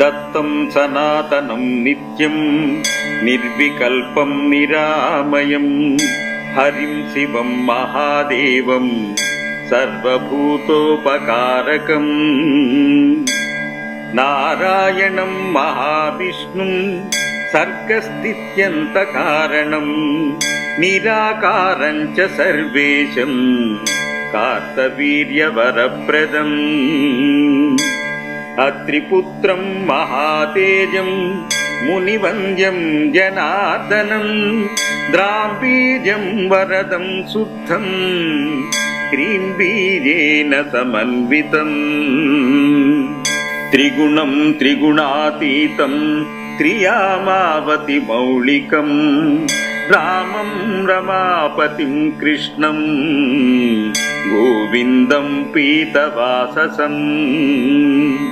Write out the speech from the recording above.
दत्तं सनातनं नित्यं निर्विकल्पं निरामयं हरिं शिवं महादेवं सर्वभूतोपकारकं नारायणं महाविष्णुं सर्गस्थित्यन्तकारणं निराकारं च सर्वेशं कार्तवीर्यवरप्रदम् अत्रिपुत्रं महातेजं मुनिवन्द्यं जनार्दनं द्राबीजं वरदं शुद्धं ह्रीं बीजेन समन्वितम् त्रिगुणं त्रिगुणातीतं त्रियामावतिमौलिकं रामं रमापतिं कृष्णं गोविन्दं पीतवाससम्